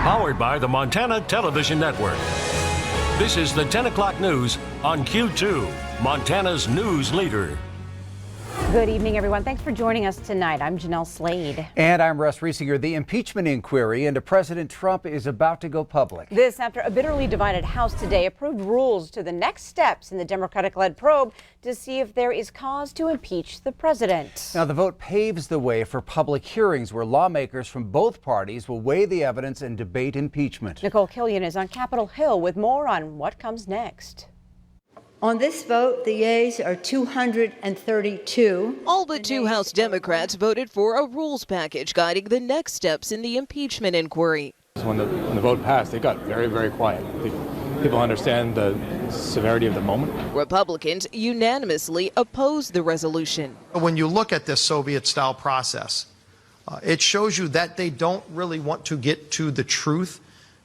Powered by the Montana Television Network. This is the 10 o'clock news on Q2, Montana's news leader. Good evening, everyone. Thanks for joining us tonight. I'm Jeanelle Slade. And I'm Russ Riesinger. The impeachment inquiry into President Trump is about to go public. This after a bitterly divided House today approved rules to the next steps in the Democratic-led probe to see if there is cause to impeach the president. Now, the vote paves the way for public hearings where lawmakers from both parties will weigh the evidence and debate impeachment. Nicole Killian is on Capitol Hill with more on what comes next. On this vote, the yeas are 232. All but two House Democrats voted for a rules package guiding the next steps in the impeachment inquiry. When the vote passed, it got very, very quiet. People understand the severity of the moment. Republicans unanimously opposed the resolution. When you look at this Soviet-style process, it shows you that they don't really want to get to the truth.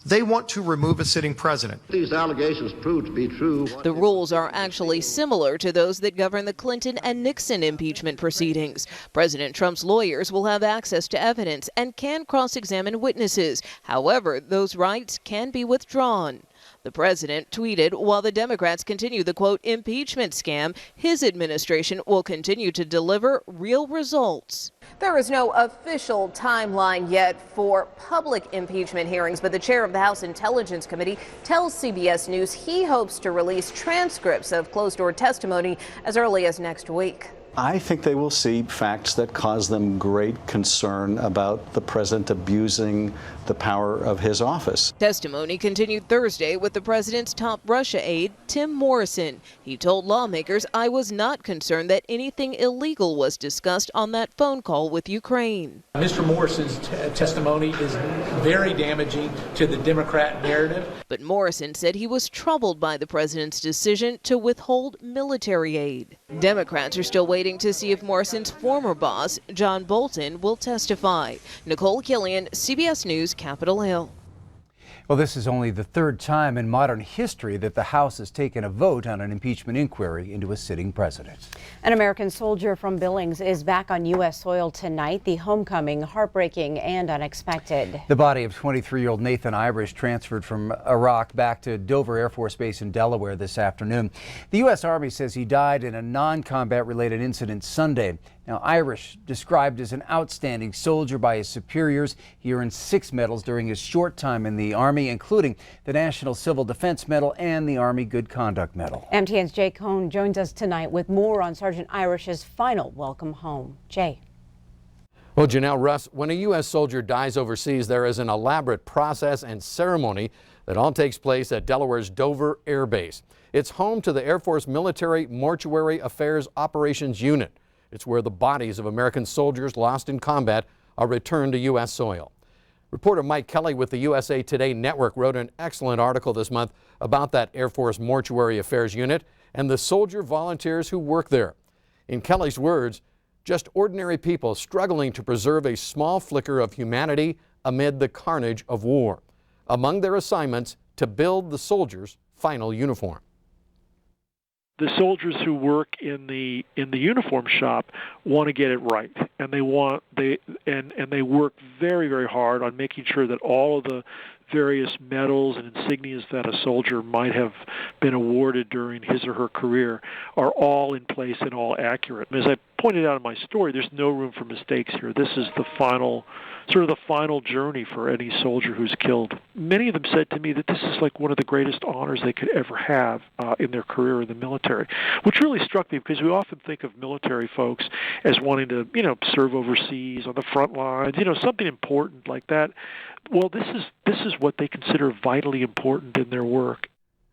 They want to remove a sitting president. These allegations prove to be true. The rules are actually similar to those that govern the Clinton and Nixon impeachment proceedings. President Trump's lawyers will have access to evidence and can cross-examine witnesses. However, those rights can be withdrawn. The president tweeted, while the Democrats continue the, quote, impeachment scam, his administration will continue to deliver real results. There is no official timeline yet for public impeachment hearings, but the chair of the House Intelligence Committee tells CBS News he hopes to release transcripts of closed-door testimony as early as next week. I think they will see facts that cause them great concern about the president abusing the power of his office. Testimony continued Thursday with the president's top Russia aide, Tim Morrison. He told lawmakers, "I was not concerned that anything illegal was discussed on that phone call with Ukraine." Mr. Morrison's testimony is very damaging to the Democrat narrative. But Morrison said he was troubled by the president's decision to withhold military aid. Democrats are still waiting to see if Morrison's former boss, John Bolton, will testify. Nicole Killian, CBS News, Capitol Hill. Well, this is only the third time in modern history that the House has taken a vote on an impeachment inquiry into a sitting president. An American soldier from Billings is back on U.S. soil tonight. The homecoming, heartbreaking and unexpected. The body of 23-year-old Nathan Irish transferred from Iraq back to Dover Air Force Base in Delaware this afternoon. The U.S. Army says he died in a non-combat related incident Sunday. Now, Irish, described as an outstanding soldier by his superiors, he earned 6 medals during his short time in the Army, including the National Civil Defense Medal and the Army Good Conduct Medal. MTN's Jay Cohn joins us tonight with more on Sergeant Irish's final welcome home. Jay. Well, Jeanelle, Russ, when a U.S. soldier dies overseas, there is an elaborate process and ceremony that all takes place at Delaware's Dover Air Base. It's home to the Air Force Military Mortuary Affairs Operations Unit. It's where the bodies of American soldiers lost in combat are returned to U.S. soil. Reporter Mike Kelly with the USA Today Network wrote an excellent article this month about that Air Force Mortuary Affairs Unit and the soldier volunteers who work there. In Kelly's words, just ordinary people struggling to preserve a small flicker of humanity amid the carnage of war. Among their assignments, to build the soldiers' final uniform. The soldiers who work in the uniform shop want to get it right, and they work very, very hard on making sure that all of the various medals and insignias that a soldier might have been awarded during his or her career are all in place and all accurate. And as I pointed out in my story, there's no room for mistakes here. This is the final journey for any soldier who's killed. Many of them said to me that this is like one of the greatest honors they could ever have in their career in the military, which really struck me because we often think of military folks as wanting to, serve overseas on the front lines, something important like that. Well, this is what they consider vitally important in their work.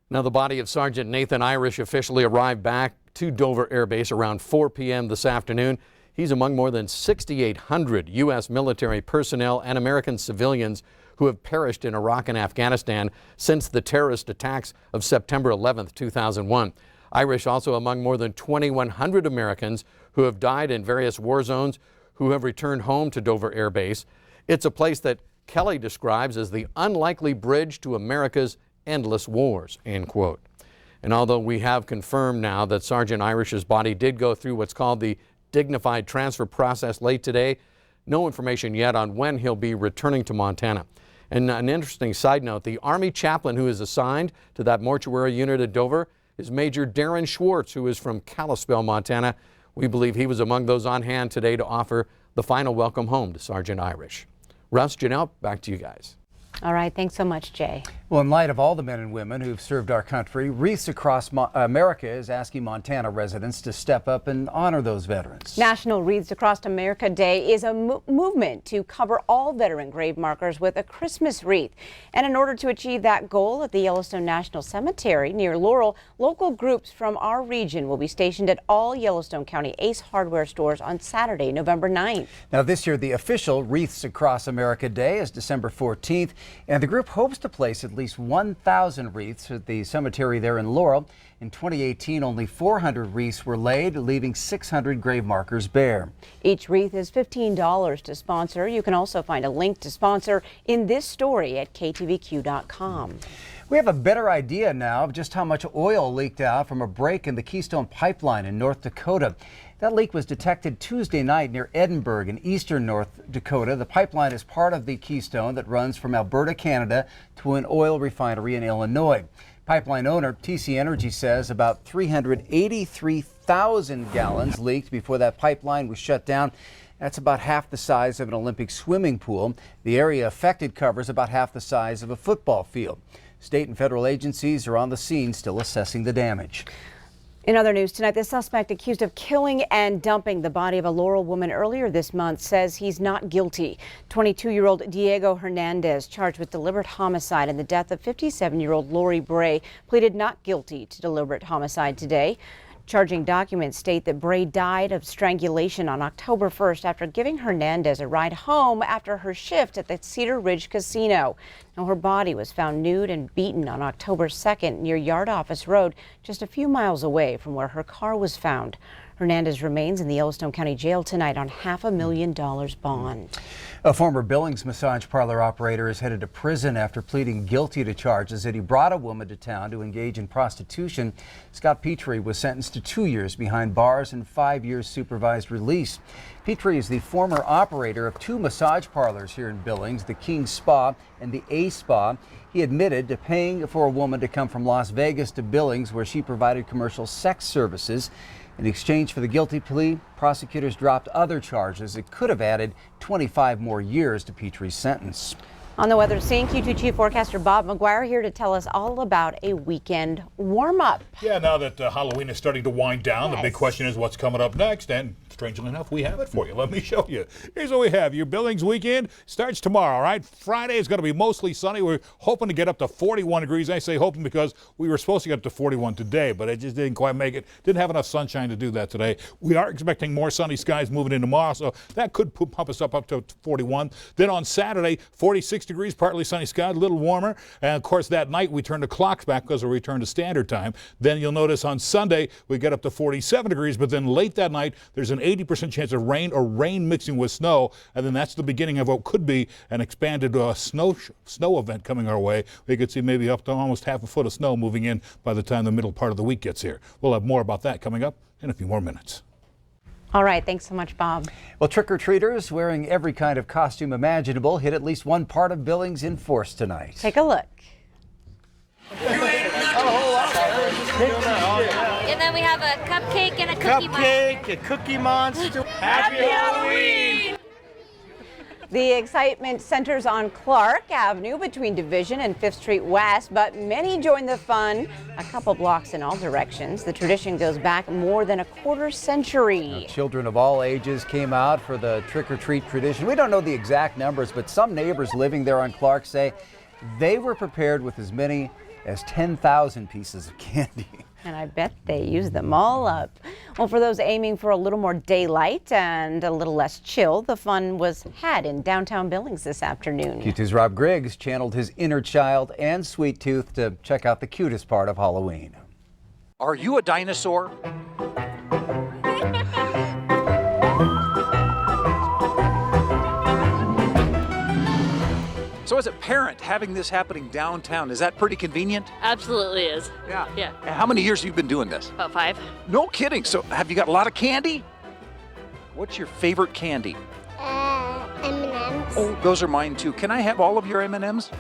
Now, the body of Sergeant Nathan Irish officially arrived back to Dover Air Base around 4 p.m. this afternoon. He's among more than 6,800 U.S. military personnel and American civilians who have perished in Iraq and Afghanistan since the terrorist attacks of September 11, 2001. Irish also among more than 2,100 Americans who have died in various war zones who have returned home to Dover Air Base. It's a place that Kelly describes as the unlikely bridge to America's endless wars, end quote. And although we have confirmed now that Sergeant Irish's body did go through what's called the dignified transfer process late today, no information yet on when he'll be returning to Montana. And an interesting side note, the Army chaplain who is assigned to that mortuary unit at Dover is Major Darren Schwartz, who is from Kalispell, Montana. We believe he was among those on hand today to offer the final welcome home to Sergeant Irish. Russ, Jeanelle, back to you guys. All right, thanks so much, Jay. Well, in light of all the men and women who've served our country, Wreaths Across America is asking Montana residents to step up and honor those veterans. National Wreaths Across America Day is a movement to cover all veteran grave markers with a Christmas wreath. And in order to achieve that goal at the Yellowstone National Cemetery near Laurel, local groups from our region will be stationed at all Yellowstone County Ace Hardware stores on Saturday, November 9th. Now, this year, the official Wreaths Across America Day is December 14th, and the group hopes to place at least 1,000 wreaths at the cemetery there in Laurel. In 2018, only 400 wreaths were laid, leaving 600 grave markers bare. Each wreath is $15 to sponsor. You can also find a link to sponsor in this story at KTVQ.com. We have a better idea now of just how much oil leaked out from a break in the Keystone Pipeline in North Dakota. That leak was detected Tuesday night near Edinburgh in eastern North Dakota. The pipeline is part of the Keystone that runs from Alberta, Canada to an oil refinery in Illinois. Pipeline owner TC Energy says about 383,000 gallons leaked before that pipeline was shut down. That's about half the size of an Olympic swimming pool. The area affected covers about half the size of a football field. State and federal agencies are on the scene still assessing the damage. In other news tonight, the suspect accused of killing and dumping the body of a Laurel woman earlier this month says he's not guilty. 22-year-old Diego Hernandez, charged with deliberate homicide in the death of 57-year-old Lori Bray, pleaded not guilty to deliberate homicide today. Charging documents state that Bray died of strangulation on October 1st after giving Hernandez a ride home after her shift at the Cedar Ridge Casino. Now, her body was found nude and beaten on October 2nd near Yard Office Road, just a few miles away from where her car was found. Hernandez remains in the Yellowstone County Jail tonight on $500,000 bond. A former Billings massage parlor operator is headed to prison after pleading guilty to charges that he brought a woman to town to engage in prostitution. Scott Petrie was sentenced to 2 years behind bars and 5 years supervised release. Petrie is the former operator of 2 massage parlors here in Billings, the King Spa and the A Spa. He admitted to paying for a woman to come from Las Vegas to Billings, where she provided commercial sex services. In exchange for the guilty plea, prosecutors dropped other charges that could have added 25 more years to Petrie's sentence. On the weather scene, Q2 Chief Forecaster Bob McGuire here to tell us all about a weekend warm-up. Yeah, now that Halloween is starting to wind down, The big question is what's coming up next, and strangely enough, we have it for you. Let me show you. Here's what we have. Your Billings weekend starts tomorrow, all right? Friday is going to be mostly sunny. We're hoping to get up to 41 degrees. I say hoping because we were supposed to get up to 41 today, but it just didn't quite make it. Didn't have enough sunshine to do that today. We are expecting more sunny skies moving in tomorrow, so that could pump us up to 41. Then on Saturday, 46 degrees, partly sunny skies, a little warmer. And of course, that night we turn the clocks back because we return to standard time. Then you'll notice on Sunday we get up to 47 degrees, but then late that night there's an 80% chance of rain or rain mixing with snow, and then that's the beginning of what could be an expanded snow event coming our way. We could see maybe up to almost half a foot of snow moving in by the time the middle part of the week gets here. We'll have more about that coming up in a few more minutes. All right, thanks so much, Bob. Well, trick-or-treaters wearing every kind of costume imaginable hit at least one part of Billings in force tonight. Take a look. And then we have a cupcake and a cookie monster. Cupcake, a cookie monster. Happy Halloween! The excitement centers on Clark Avenue between Division and 5th Street West, but many join the fun a couple blocks in all directions. The tradition goes back more than a quarter century. Now, children of all ages came out for the trick-or-treat tradition. We don't know the exact numbers, but some neighbors living there on Clark say they were prepared with as many as 10,000 pieces of candy. And I bet they use them all up. Well, for those aiming for a little more daylight and a little less chill, the fun was had in downtown Billings this afternoon. Q2's Rob Griggs channeled his inner child and sweet tooth to check out the cutest part of Halloween. Are you a dinosaur? So as a parent, having this happening downtown, is that pretty convenient? Absolutely is. Yeah. Yeah. And how many years have you been doing this? About 5. No kidding. So have you got a lot of candy? What's your favorite candy? M&M's. Oh, those are mine too. Can I have all of your M&Ms?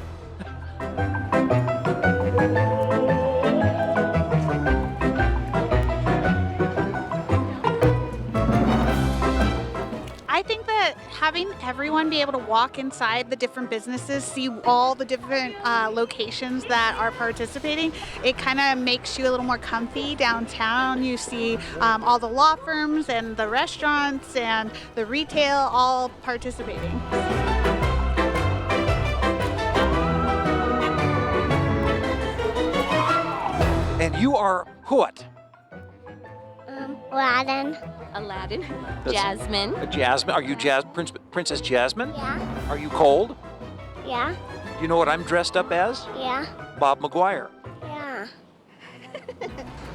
I think that having everyone be able to walk inside the different businesses, see all the different locations that are participating, it kind of makes you a little more comfy downtown. You see all the law firms and the restaurants and the retail all participating. And you are what? Aladdin. Aladdin. That's Jasmine. Jasmine. Are you Princess Jasmine? Yeah. Are you cold? Yeah. You know what I'm dressed up as? Yeah. Bob McGuire. Yeah.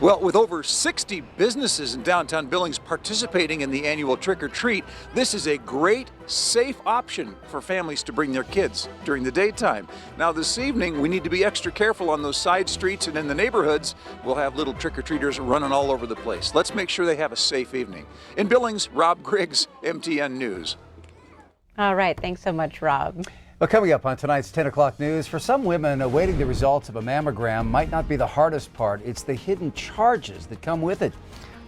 Well, with over 60 businesses in downtown Billings participating in the annual Trick or Treat, this is a great, safe option for families to bring their kids during the daytime. Now, this evening, we need to be extra careful on those side streets and in the neighborhoods. We'll have little trick-or-treaters running all over the place. Let's make sure they have a safe evening. In Billings, Rob Griggs, MTN News. All right. Thanks so much, Rob. Well, coming up on tonight's 10 o'clock news, for some women, awaiting the results of a mammogram might not be the hardest part. It's the hidden charges that come with it.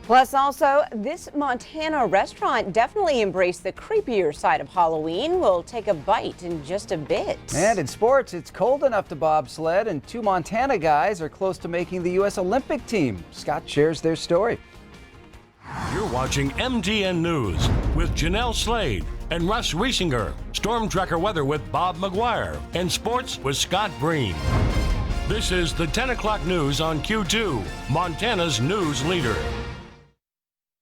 Plus, also, this Montana restaurant definitely embraced the creepier side of Halloween. We'll take a bite in just a bit. And in sports, it's cold enough to bobsled, and 2 Montana guys are close to making the U.S. Olympic team. Scott shares their story. You're watching MTN News with Jeanelle Slade and Russ Riesinger. Storm Tracker weather with Bob McGuire. And sports with Scott Breen. This is the 10 o'clock news on Q2, Montana's news leader.